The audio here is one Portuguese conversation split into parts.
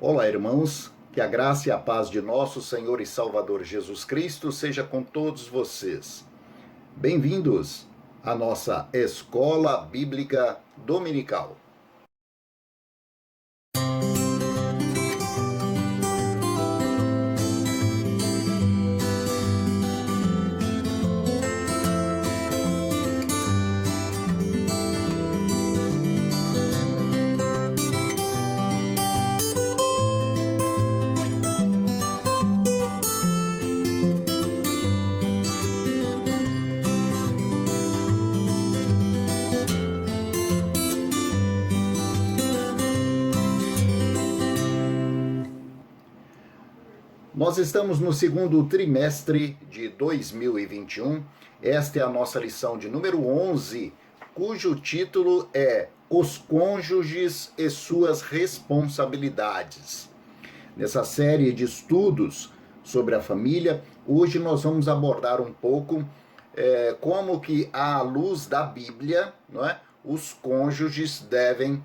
Olá, irmãos, que a graça e a paz de nosso Senhor e Salvador Jesus Cristo seja com todos vocês. Bem-vindos à nossa Escola Bíblica Dominical. Nós estamos no segundo trimestre de 2021. Esta é a nossa lição de número 11, cujo título é Os Cônjuges e Suas Responsabilidades. Nessa série de estudos sobre a família, hoje nós vamos abordar um pouco como que, à luz da Bíblia, não é, os cônjuges devem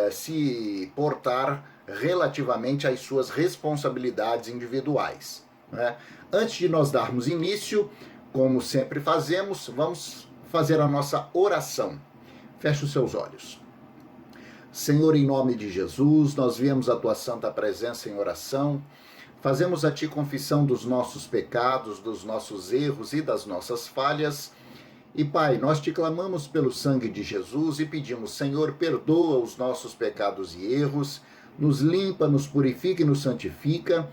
se portar relativamente às suas responsabilidades individuais, né? Antes de nós darmos início, como sempre fazemos, vamos fazer a nossa oração. Feche os seus olhos. Senhor, em nome de Jesus, nós viemos a tua santa presença em oração, fazemos a ti confissão dos nossos pecados, dos nossos erros e das nossas falhas. E Pai, nós te clamamos pelo sangue de Jesus e pedimos, Senhor, perdoa os nossos pecados e erros, nos limpa, nos purifica e nos santifica,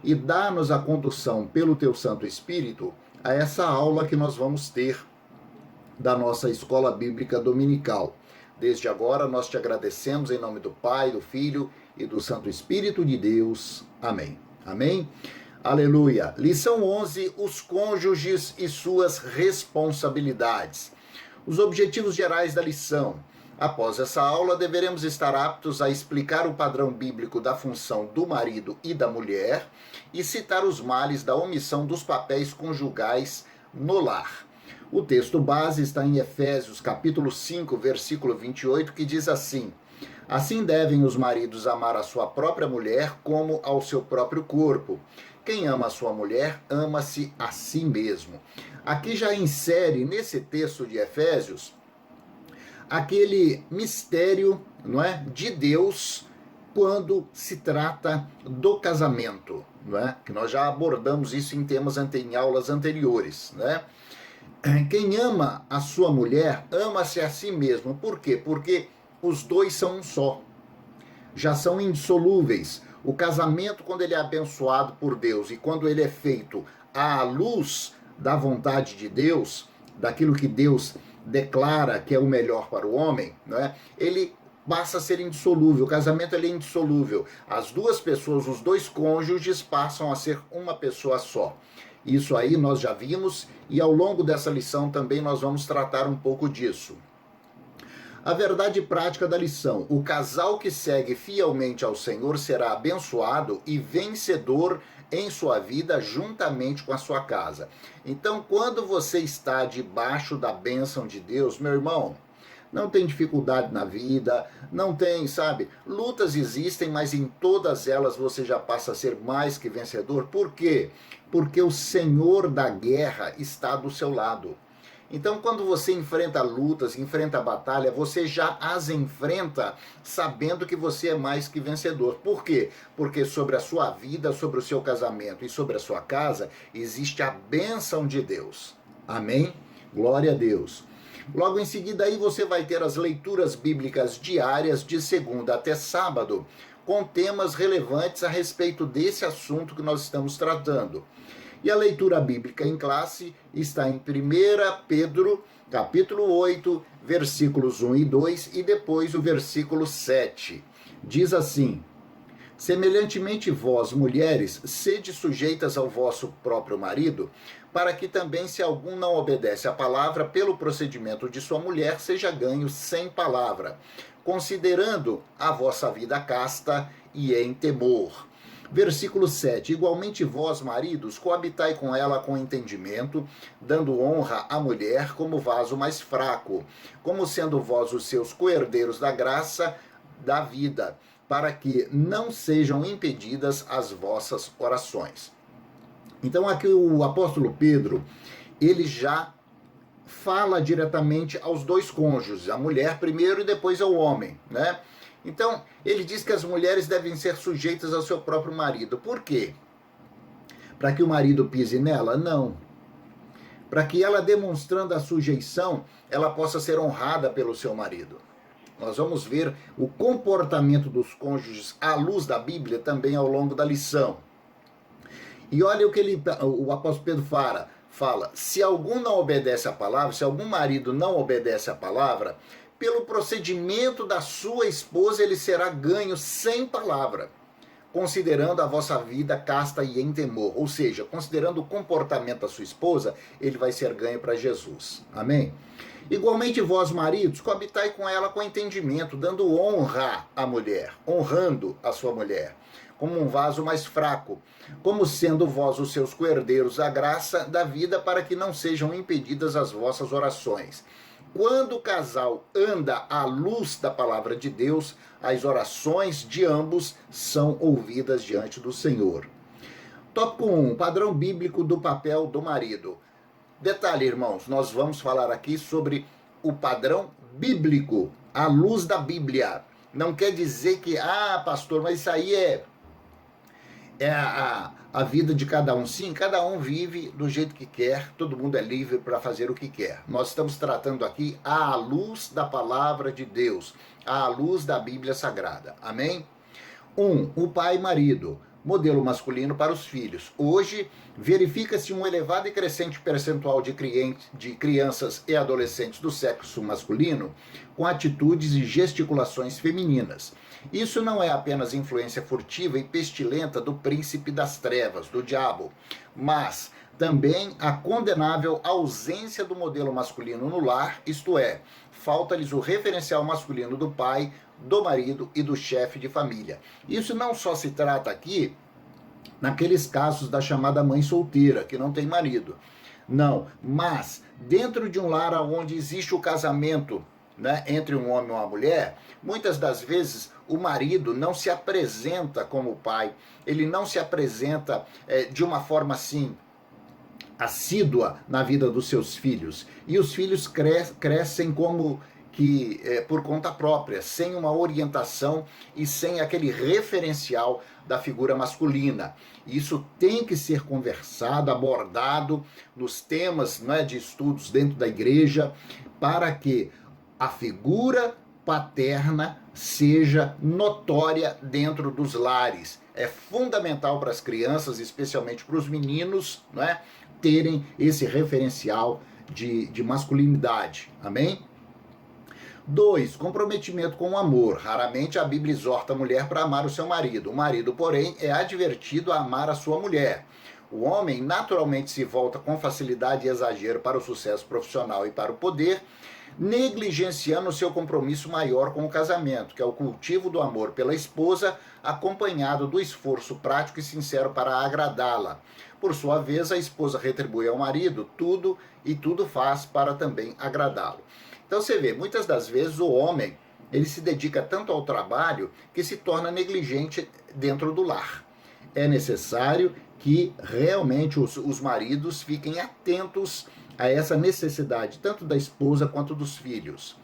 e dá-nos a condução pelo teu Santo Espírito a essa aula que nós vamos ter da nossa Escola Bíblica Dominical. Desde agora nós te agradecemos em nome do Pai, do Filho e do Santo Espírito de Deus. Amém. Amém? Aleluia. Lição 11, os cônjuges e suas responsabilidades. Os objetivos gerais da lição. Após essa aula, deveremos estar aptos a explicar o padrão bíblico da função do marido e da mulher e citar os males da omissão dos papéis conjugais no lar. O texto base está em Efésios, capítulo 5, versículo 28, que diz assim: Assim devem os maridos amar a sua própria mulher como ao seu próprio corpo. Quem ama a sua mulher, ama-se a si mesmo. Aqui já insere nesse texto de Efésios aquele mistério, não é, de Deus quando se trata do casamento, não é? Que nós já abordamos isso em aulas anteriores, né? Quem ama a sua mulher, ama-se a si mesmo. Por quê? Porque os dois são um só. Já são indissolúveis. O casamento, quando ele é abençoado por Deus e quando ele é feito à luz da vontade de Deus, daquilo que Deus declara que é o melhor para o homem, né, ele passa a ser indissolúvel. O casamento ele é indissolúvel. As duas pessoas, os dois cônjuges, passam a ser uma pessoa só. Isso aí nós já vimos e ao longo dessa lição também nós vamos tratar um pouco disso. A verdade prática da lição: o casal que segue fielmente ao Senhor será abençoado e vencedor em sua vida juntamente com a sua casa. Então, quando você está debaixo da bênção de Deus, meu irmão, não tem dificuldade na vida, não tem, sabe? Lutas existem, mas em todas elas você já passa a ser mais que vencedor. Por quê? Porque o Senhor da guerra está do seu lado. Então, quando você enfrenta lutas, enfrenta batalha, você já as enfrenta sabendo que você é mais que vencedor. Por quê? Porque sobre a sua vida, sobre o seu casamento e sobre a sua casa, existe a bênção de Deus. Amém? Glória a Deus. Logo em seguida, aí você vai ter as leituras bíblicas diárias de segunda até sábado, com temas relevantes a respeito desse assunto que nós estamos tratando. E a leitura bíblica em classe está em 1 Pedro, capítulo 8, versículos 1 e 2, e depois o versículo 7. Diz assim: Semelhantemente vós, mulheres, sede sujeitas ao vosso próprio marido, para que também, se algum não obedece à palavra, pelo procedimento de sua mulher, seja ganho sem palavra, considerando a vossa vida casta e em temor. Versículo 7, igualmente vós, maridos, coabitai com ela com entendimento, dando honra à mulher como vaso mais fraco, como sendo vós os seus coherdeiros da graça, da vida, para que não sejam impedidas as vossas orações. Então aqui o apóstolo Pedro, ele já fala diretamente aos dois cônjuges, a mulher primeiro e depois ao homem, né? Então, ele diz que as mulheres devem ser sujeitas ao seu próprio marido. Por quê? Para que o marido pise nela? Não. Para que ela, demonstrando a sujeição, ela possa ser honrada pelo seu marido. Nós vamos ver o comportamento dos cônjuges à luz da Bíblia também ao longo da lição. E olha o que o apóstolo Pedro fala, se algum não obedece à palavra, se algum marido não obedece à palavra, pelo procedimento da sua esposa ele será ganho sem palavra, considerando a vossa vida casta e em temor. Ou seja, considerando o comportamento da sua esposa, ele vai ser ganho para Jesus. Amém? Igualmente vós, maridos, coabitai com ela com entendimento, dando honra à mulher, honrando a sua mulher, como um vaso mais fraco, como sendo vós os seus coerdeiros da graça da vida, para que não sejam impedidas as vossas orações. Quando o casal anda à luz da palavra de Deus, as orações de ambos são ouvidas diante do Senhor. Tópico 1. Padrão bíblico do papel do marido. Detalhe, irmãos, nós vamos falar aqui sobre o padrão bíblico, à luz da Bíblia. Não quer dizer que, pastor, mas isso aí é a vida de cada um. Sim, cada um vive do jeito que quer, todo mundo é livre para fazer o que quer. Nós estamos tratando aqui à luz da palavra de Deus, à luz da Bíblia Sagrada. Amém? 1. O pai e marido. Modelo masculino para os filhos. Hoje, verifica-se um elevado e crescente percentual de crianças e adolescentes do sexo masculino com atitudes e gesticulações femininas. Isso não é apenas influência furtiva e pestilenta do príncipe das trevas, do diabo, mas também a condenável ausência do modelo masculino no lar, isto é, falta-lhes o referencial masculino do pai, do marido e do chefe de família. Isso não só se trata aqui naqueles casos da chamada mãe solteira, que não tem marido. Não, mas dentro de um lar onde existe o casamento, né, entre um homem e uma mulher, muitas das vezes o marido não se apresenta como pai, ele não se apresenta de uma forma assim, assídua na vida dos seus filhos. E os filhos crescem como que por conta própria, sem uma orientação e sem aquele referencial da figura masculina. Isso tem que ser conversado, abordado nos temas, não é, de estudos dentro da igreja, para que a figura paterna seja notória dentro dos lares. É fundamental para as crianças, especialmente para os meninos, não é, terem esse referencial de masculinidade. Amém? 2. Comprometimento com o amor. Raramente a Bíblia exorta a mulher para amar o seu marido. O marido, porém, é advertido a amar a sua mulher. O homem naturalmente se volta com facilidade e exagero para o sucesso profissional e para o poder, negligenciando o seu compromisso maior com o casamento, que é o cultivo do amor pela esposa, acompanhado do esforço prático e sincero para agradá-la. Por sua vez, a esposa retribui ao marido tudo e tudo faz para também agradá-lo. Então você vê, muitas das vezes o homem, ele se dedica tanto ao trabalho que se torna negligente dentro do lar. É necessário que realmente os maridos fiquem atentos a essa necessidade, tanto da esposa quanto dos filhos.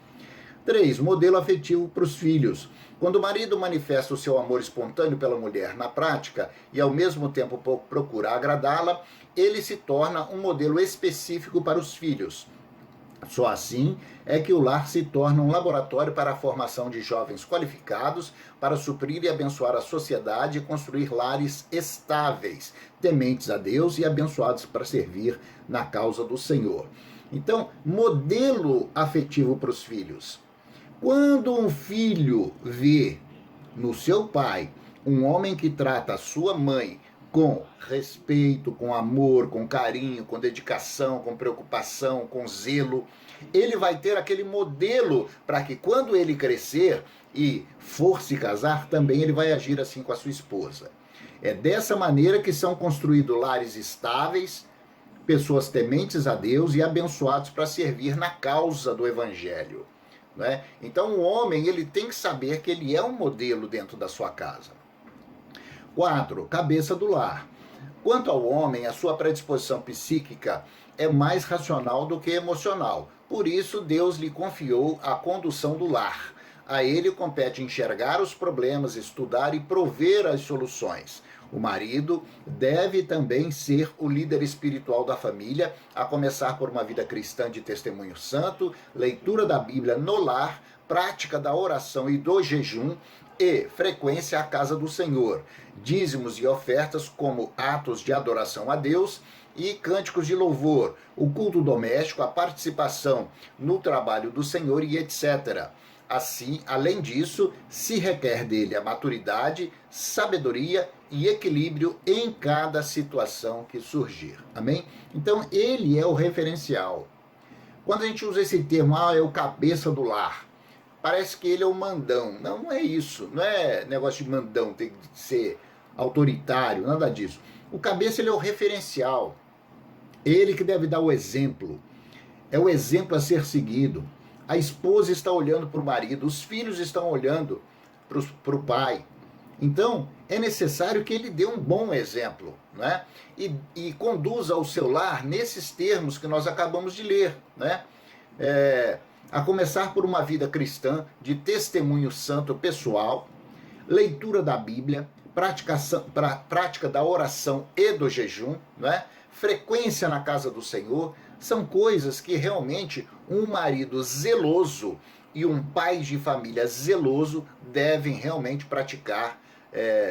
3. Modelo afetivo para os filhos. Quando o marido manifesta o seu amor espontâneo pela mulher na prática e ao mesmo tempo procura agradá-la, ele se torna um modelo específico para os filhos. Só assim é que o lar se torna um laboratório para a formação de jovens qualificados para suprir e abençoar a sociedade e construir lares estáveis, tementes a Deus e abençoados para servir na causa do Senhor. Então, modelo afetivo para os filhos. Quando um filho vê no seu pai um homem que trata a sua mãe com respeito, com amor, com carinho, com dedicação, com preocupação, com zelo, ele vai ter aquele modelo para que quando ele crescer e for se casar, também ele vai agir assim com a sua esposa. É dessa maneira que são construídos lares estáveis, pessoas tementes a Deus e abençoados para servir na causa do Evangelho. né? Então o homem ele tem que saber que ele é um modelo dentro da sua casa. 4. Cabeça do lar. Quanto ao homem, a sua predisposição psíquica é mais racional do que emocional. Por isso, Deus lhe confiou a condução do lar. A ele compete enxergar os problemas, estudar e prover as soluções. O marido deve também ser o líder espiritual da família, a começar por uma vida cristã de testemunho santo, leitura da Bíblia no lar, prática da oração e do jejum e frequência à casa do Senhor, dízimos e ofertas como atos de adoração a Deus e cânticos de louvor, o culto doméstico, a participação no trabalho do Senhor e etc. Assim, além disso, se requer dele a maturidade, sabedoria e equilíbrio em cada situação que surgir. Amém? Então, ele é o referencial. Quando a gente usa esse termo, é o cabeça do lar, parece que ele é o mandão. Não, não é isso. Não é negócio de mandão, tem que ser autoritário, nada disso. O cabeça ele é o referencial. Ele que deve dar o exemplo. É o exemplo a ser seguido. A esposa está olhando para o marido, os filhos estão olhando para o pai. Então, é necessário que ele dê um bom exemplo, né? E conduza o seu lar nesses termos que nós acabamos de ler, né? A começar por uma vida cristã de testemunho santo pessoal, leitura da Bíblia, prática da oração e do jejum, né? Frequência na casa do Senhor, são coisas que realmente um marido zeloso e um pai de família zeloso devem realmente praticar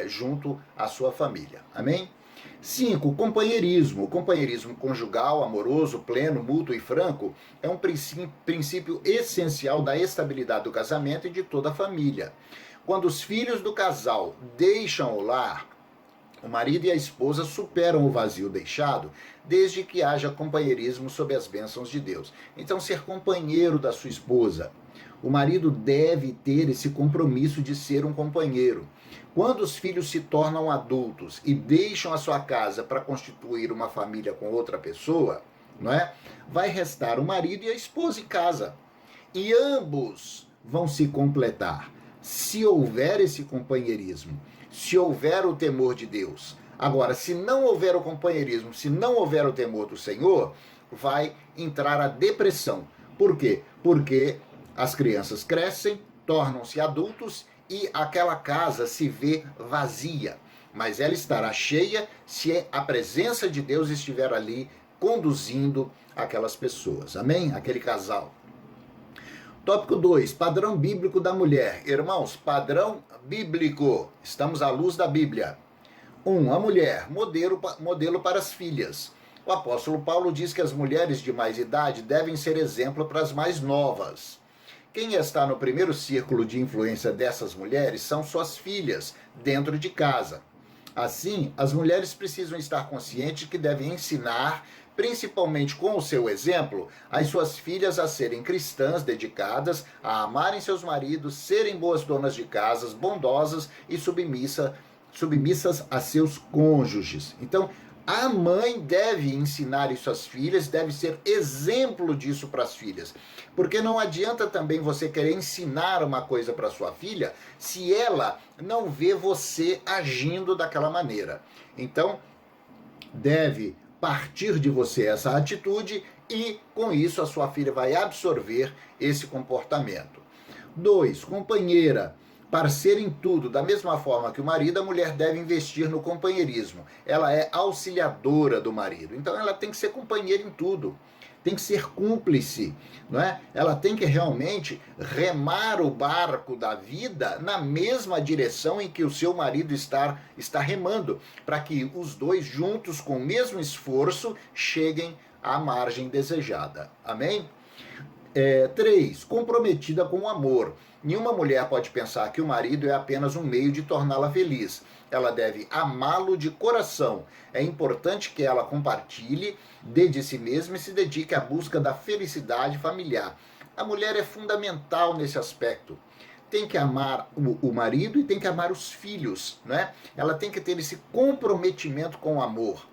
junto à sua família. Amém? 5. Companheirismo. O companheirismo conjugal, amoroso, pleno, mútuo e franco é um princípio essencial da estabilidade do casamento e de toda a família. Quando os filhos do casal deixam o lar, o marido e a esposa superam o vazio deixado, desde que haja companheirismo sob as bênçãos de Deus. Então, ser companheiro da sua esposa. O marido deve ter esse compromisso de ser um companheiro. Quando os filhos se tornam adultos e deixam a sua casa para constituir uma família com outra pessoa, não é? Vai restar o marido e a esposa em casa. E ambos vão se completar, se houver esse companheirismo, se houver o temor de Deus. Agora, se não houver o companheirismo, se não houver o temor do Senhor, vai entrar a depressão. Por quê? Porque as crianças crescem, tornam-se adultos e aquela casa se vê vazia. Mas ela estará cheia se a presença de Deus estiver ali conduzindo aquelas pessoas. Amém? Aquele casal. Tópico 2, padrão bíblico da mulher. Irmãos, padrão bíblico. Estamos à luz da Bíblia. 1. A mulher, modelo para as filhas. O apóstolo Paulo diz que as mulheres de mais idade devem ser exemplo para as mais novas. Quem está no primeiro círculo de influência dessas mulheres são suas filhas, dentro de casa. Assim, as mulheres precisam estar conscientes que devem ensinar, principalmente com o seu exemplo, as suas filhas a serem cristãs dedicadas, a amarem seus maridos, serem boas donas de casas, bondosas e submissas a seus cônjuges. Então, a mãe deve ensinar isso às filhas, deve ser exemplo disso para as filhas. Porque não adianta também você querer ensinar uma coisa para sua filha se ela não vê você agindo daquela maneira. Então, deve partir de você essa atitude e, com isso, a sua filha vai absorver esse comportamento. 2. Companheira. Parceira em tudo, da mesma forma que o marido, a mulher deve investir no companheirismo. Ela é auxiliadora do marido, então ela tem que ser companheira em tudo, tem que ser cúmplice, não é? Ela tem que realmente remar o barco da vida na mesma direção em que o seu marido está remando, para que os dois juntos, com o mesmo esforço, cheguem à margem desejada. Amém? 3. Comprometida com o amor. Nenhuma mulher pode pensar que o marido é apenas um meio de torná-la feliz. Ela deve amá-lo de coração. É importante que ela compartilhe, dê de si mesma e se dedique à busca da felicidade familiar. A mulher é fundamental nesse aspecto. Tem que amar o marido e tem que amar os filhos, né? Ela tem que ter esse comprometimento com o amor.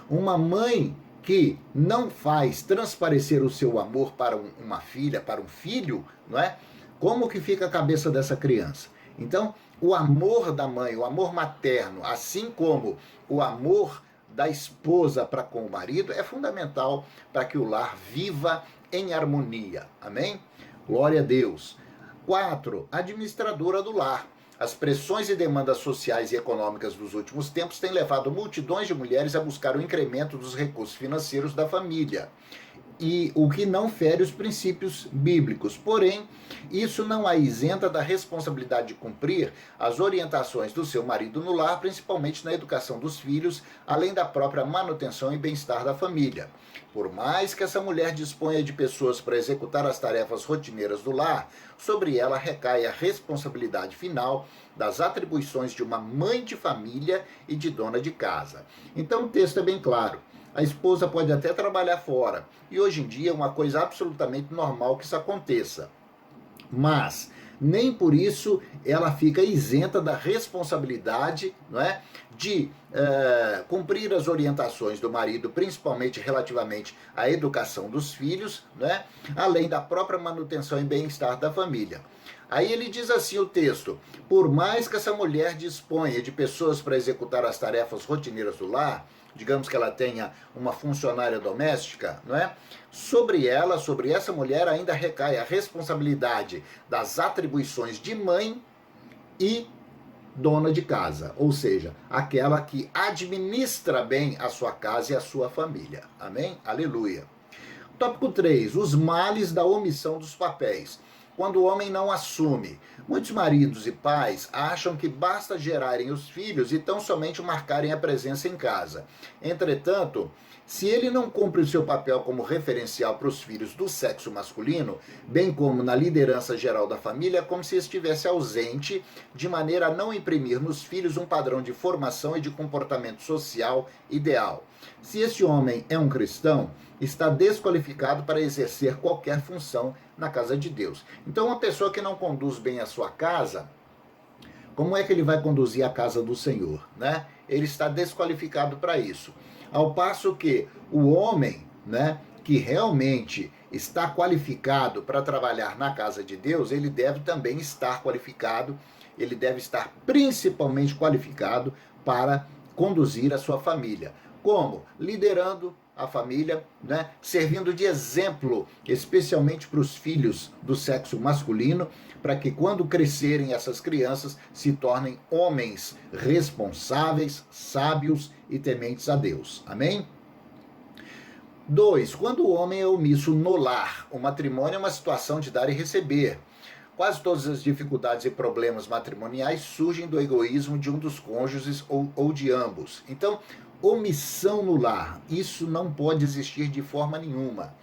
Uma mãe que não faz transparecer o seu amor para uma filha, para um filho, não é? Como que fica a cabeça dessa criança? Então, o amor da mãe, o amor materno, assim como o amor da esposa para com o marido, é fundamental para que o lar viva em harmonia. Amém? Glória a Deus. 4. Administradora do lar. As pressões e demandas sociais e econômicas dos últimos tempos têm levado multidões de mulheres a buscar o incremento dos recursos financeiros da família, e o que não fere os princípios bíblicos. Porém, isso não a isenta da responsabilidade de cumprir as orientações do seu marido no lar, principalmente na educação dos filhos, além da própria manutenção e bem-estar da família. Por mais que essa mulher disponha de pessoas para executar as tarefas rotineiras do lar, sobre ela recai a responsabilidade final das atribuições de uma mãe de família e de dona de casa. Então o texto é bem claro. A esposa pode até trabalhar fora, e hoje em dia é uma coisa absolutamente normal que isso aconteça. Mas nem por isso ela fica isenta da responsabilidade, não é, de cumprir as orientações do marido, principalmente relativamente à educação dos filhos, não é, além da própria manutenção e bem-estar da família. Aí ele diz assim o texto: por mais que essa mulher disponha de pessoas para executar as tarefas rotineiras do lar, digamos que ela tenha uma funcionária doméstica, não é? Sobre ela, sobre essa mulher, ainda recai a responsabilidade das atribuições de mãe e dona de casa, ou seja, aquela que administra bem a sua casa e a sua família. Amém? Aleluia. Tópico 3. Os males da omissão dos papéis. Quando o homem não assume. Muitos maridos e pais acham que basta gerarem os filhos e tão somente marcarem a presença em casa. Entretanto, se ele não cumpre o seu papel como referencial para os filhos do sexo masculino, bem como na liderança geral da família, é como se estivesse ausente, de maneira a não imprimir nos filhos um padrão de formação e de comportamento social ideal. Se este homem é um cristão, está desqualificado para exercer qualquer função na casa de Deus. Então, uma pessoa que não conduz bem a sua casa, como é que ele vai conduzir a casa do Senhor, né? Ele está desqualificado para isso. Ao passo que o homem, né, que realmente está qualificado para trabalhar na casa de Deus, ele deve também estar qualificado, ele deve estar principalmente qualificado para conduzir a sua família. Como? Liderando a família, né? Servindo de exemplo, especialmente para os filhos do sexo masculino, para que quando crescerem essas crianças se tornem homens responsáveis, sábios e tementes a Deus. Amém? 2. Quando o homem é omisso no lar, o matrimônio é uma situação de dar e receber. Quase todas as dificuldades e problemas matrimoniais surgem do egoísmo de um dos cônjuges ou de ambos. Então, omissão no lar, isso não pode existir de forma nenhuma.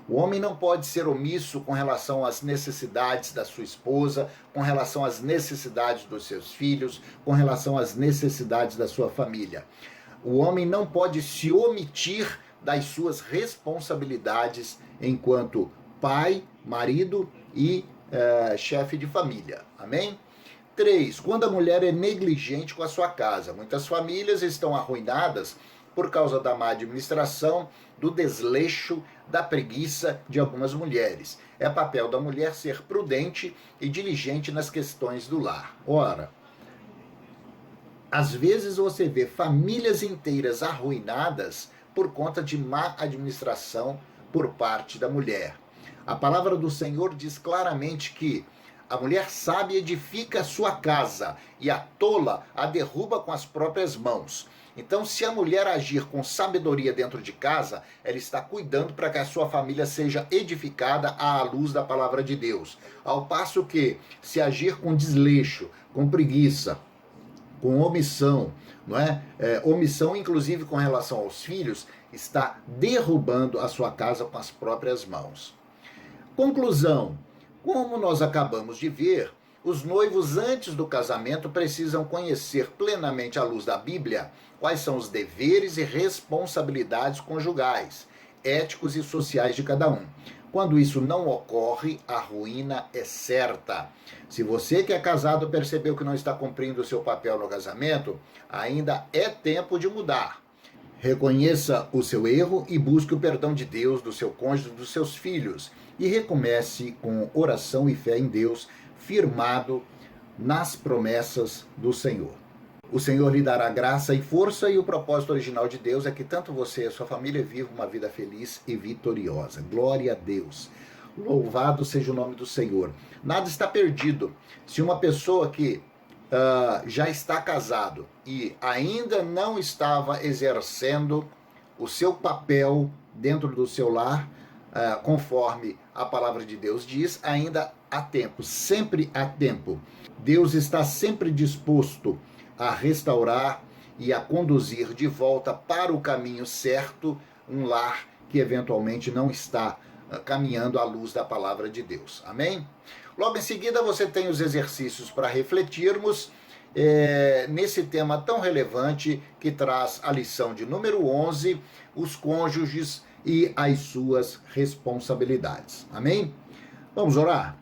O homem não pode ser omisso com relação às necessidades da sua esposa, com relação às necessidades dos seus filhos, com relação às necessidades da sua família. O homem não pode se omitir das suas responsabilidades enquanto pai, marido e chefe de família. Amém? 3. Quando a mulher é negligente com a sua casa. Muitas famílias estão arruinadas por causa da má administração, do desleixo, da preguiça de algumas mulheres. É papel da mulher ser prudente e diligente nas questões do lar. Ora, às vezes você vê famílias inteiras arruinadas por conta de má administração por parte da mulher. A palavra do Senhor diz claramente que a mulher sábia edifica a sua casa e a tola a derruba com as próprias mãos. Então, se a mulher agir com sabedoria dentro de casa, ela está cuidando para que a sua família seja edificada à luz da palavra de Deus. Ao passo que, se agir com desleixo, com preguiça, com omissão, não é? Omissão, inclusive com relação aos filhos, está derrubando a sua casa com as próprias mãos. Conclusão. Como nós acabamos de ver, os noivos antes do casamento precisam conhecer plenamente à luz da Bíblia quais são os deveres e responsabilidades conjugais, éticos e sociais de cada um. Quando isso não ocorre, a ruína é certa. Se você que é casado percebeu que não está cumprindo o seu papel no casamento, ainda é tempo de mudar. Reconheça o seu erro e busque o perdão de Deus, do seu cônjuge, dos seus filhos. E recomece com oração e fé em Deus, firmado nas promessas do Senhor. O Senhor lhe dará graça e força, e o propósito original de Deus é que tanto você e a sua família vivam uma vida feliz e vitoriosa. Glória a Deus. Louvado seja o nome do Senhor. Nada está perdido. Se uma pessoa que já está casado e ainda não estava exercendo o seu papel dentro do seu lar, conforme a palavra de Deus diz, ainda há tempo, sempre há tempo. Deus está sempre disposto a restaurar e a conduzir de volta para o caminho certo um lar que eventualmente não está caminhando à luz da palavra de Deus. Amém? Logo em seguida você tem os exercícios para refletirmos nesse tema tão relevante que traz a lição de número 11, os cônjuges e as suas responsabilidades. Amém? Vamos orar?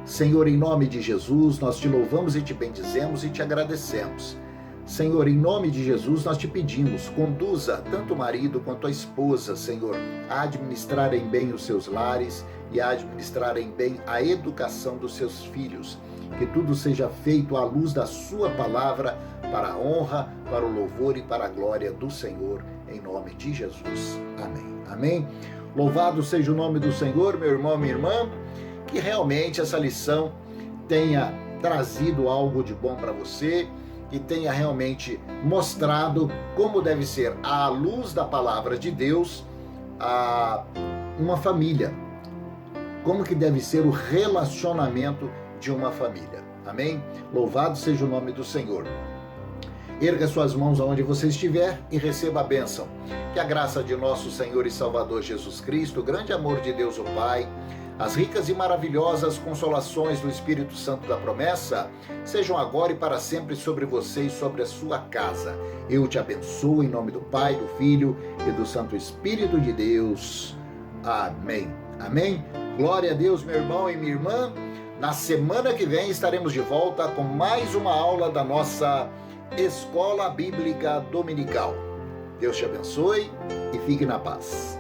Senhor, em nome de Jesus, nós te louvamos e te bendizemos e te agradecemos. Senhor, em nome de Jesus, nós te pedimos, conduza tanto o marido quanto a esposa, Senhor, a administrarem bem os seus lares e a administrarem bem a educação dos seus filhos. Que tudo seja feito à luz da sua palavra, para a honra, para o louvor e para a glória do Senhor, em nome de Jesus. Amém. Amém. Louvado seja o nome do Senhor, meu irmão, minha irmã, que realmente essa lição tenha trazido algo de bom para você, que tenha realmente mostrado como deve ser, à luz da palavra de Deus, uma família. Como que deve ser o relacionamento de uma família. Amém? Louvado seja o nome do Senhor. Erga suas mãos aonde você estiver e receba a bênção. Que a graça de nosso Senhor e Salvador Jesus Cristo, o grande amor de Deus o Pai, as ricas e maravilhosas consolações do Espírito Santo da promessa sejam agora e para sempre sobre você e sobre a sua casa. Eu te abençoo em nome do Pai, do Filho e do Santo Espírito de Deus. Amém. Amém. Glória a Deus, meu irmão e minha irmã. Na semana que vem estaremos de volta com mais uma aula da nossa Escola Bíblica Dominical. Deus te abençoe e fique na paz.